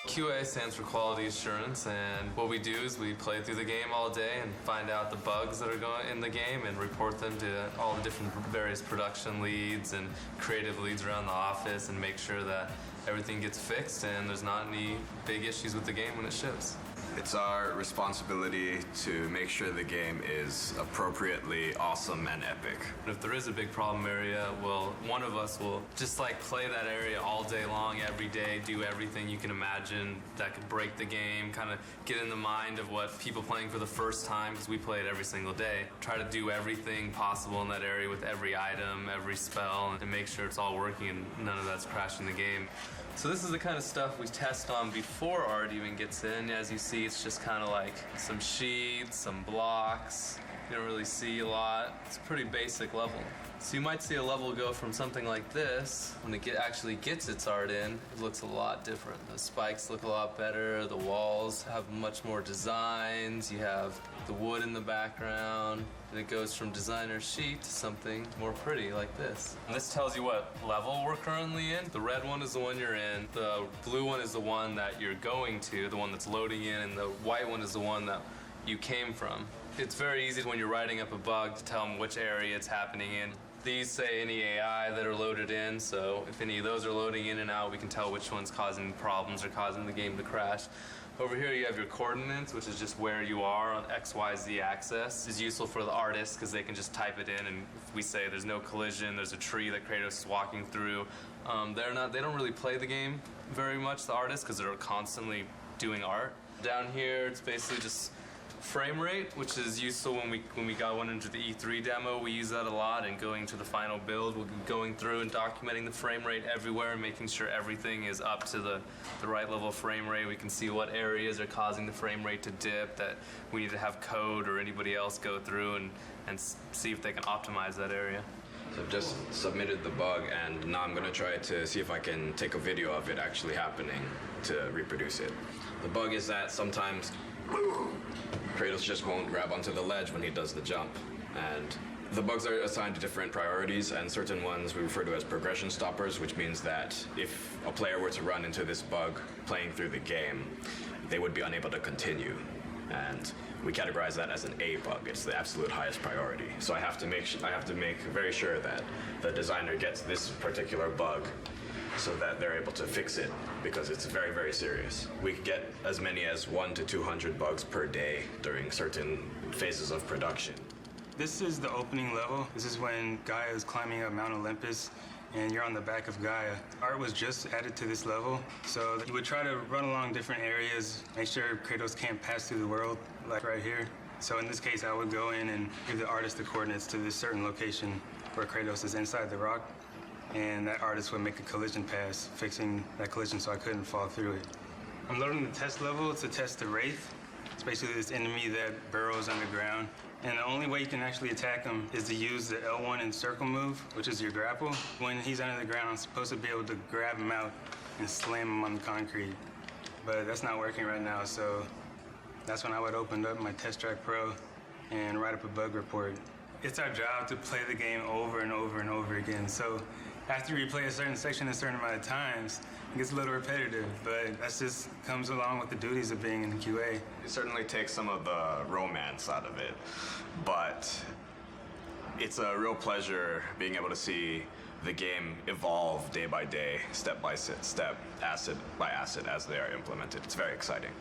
QA stands for quality assurance, and what we do is we play through the game all day and find out the bugs that are going in the game and report them to all the different various production leads and creative leads around the office and make sure that everything gets fixed and there's not any big issues with the game when it ships. It's our responsibility to make sure the game is appropriately awesome and epic. If there is a big problem area, well, one of us will just like play that area all day long, every day, do everything you can imagine that could break the game, kind of get in the mind of what people playing for the first time, because we play it every single day. Try to do everything possible in that area with every item, every spell, and make sure it's all working and none of that's crashing the game. So this is the kind of stuff we test on before art even gets in. As you see, it's just kind of like some sheets, some blocks. You don't really see a lot. It's a pretty basic level. So you might see a level go from something like this, when it actually gets its art in, it looks a lot different. The spikes look a lot better, the walls have much more designs, you have the wood in the background, and it goes from designer sheet to something more pretty like this. And this tells you what level we're currently in. The red one is the one you're in, the blue one is the one that you're going to, the one that's loading in, and the white one is the one that you came from. It's very easy when you're writing up a bug to tell them which area it's happening in. These say any AI that are loaded in, so if any of those are loading in and out, we can tell which one's causing problems or causing the game to crash. Over here you have your coordinates, which is just where you are on XYZ axis. This is useful for the artists because they can just type it in, and if we say there's no collision, there's a tree that Kratos is walking through. They don't really play the game very much, the artists, because they're constantly doing art. Down here it's basically just frame rate, which is useful when we got one into the E3 demo. We use that a lot, and going to the final build, we'll be going through and documenting the frame rate everywhere and making sure everything is up to the right level of frame rate. We can see what areas are causing the frame rate to dip that we need to have code or anybody else go through and see if they can optimize that area. So I've just submitted the bug, and now I'm going to try to see if I can take a video of it actually happening to reproduce it. The bug is that sometimes Kratos just won't grab onto the ledge when he does the jump. And the bugs are assigned to different priorities, and certain ones we refer to as progression stoppers, which means that if a player were to run into this bug playing through the game, they would be unable to continue. And we categorize that as an A bug. It's the absolute highest priority. So I have to make very sure that the designer gets this particular bug so that they're able to fix it, because it's very, very serious. We get as many as 100 to 200 bugs per day during certain phases of production. This is the opening level. This is when Gaia is climbing up Mount Olympus and you're on the back of Gaia. Art was just added to this level, so you would try to run along different areas, make sure Kratos can't pass through the world, like right here. So in this case, I would go in and give the artist the coordinates to this certain location where Kratos is inside the rock, and that artist would make a collision pass, fixing that collision so I couldn't fall through it. I'm loading the test level to test the Wraith. It's basically this enemy that burrows underground. And the only way you can actually attack him is to use the L1 and circle move, which is your grapple. When he's under the ground, I'm supposed to be able to grab him out and slam him on the concrete. But that's not working right now, so that's when I would open up my Test Track Pro and write up a bug report. It's our job to play the game over and over and over again. So after you play a certain section a certain amount of times, it gets a little repetitive, but that just comes along with the duties of being in the QA. It certainly takes some of the romance out of it, but it's a real pleasure being able to see the game evolve day by day, step by step, asset by asset as they are implemented. It's very exciting.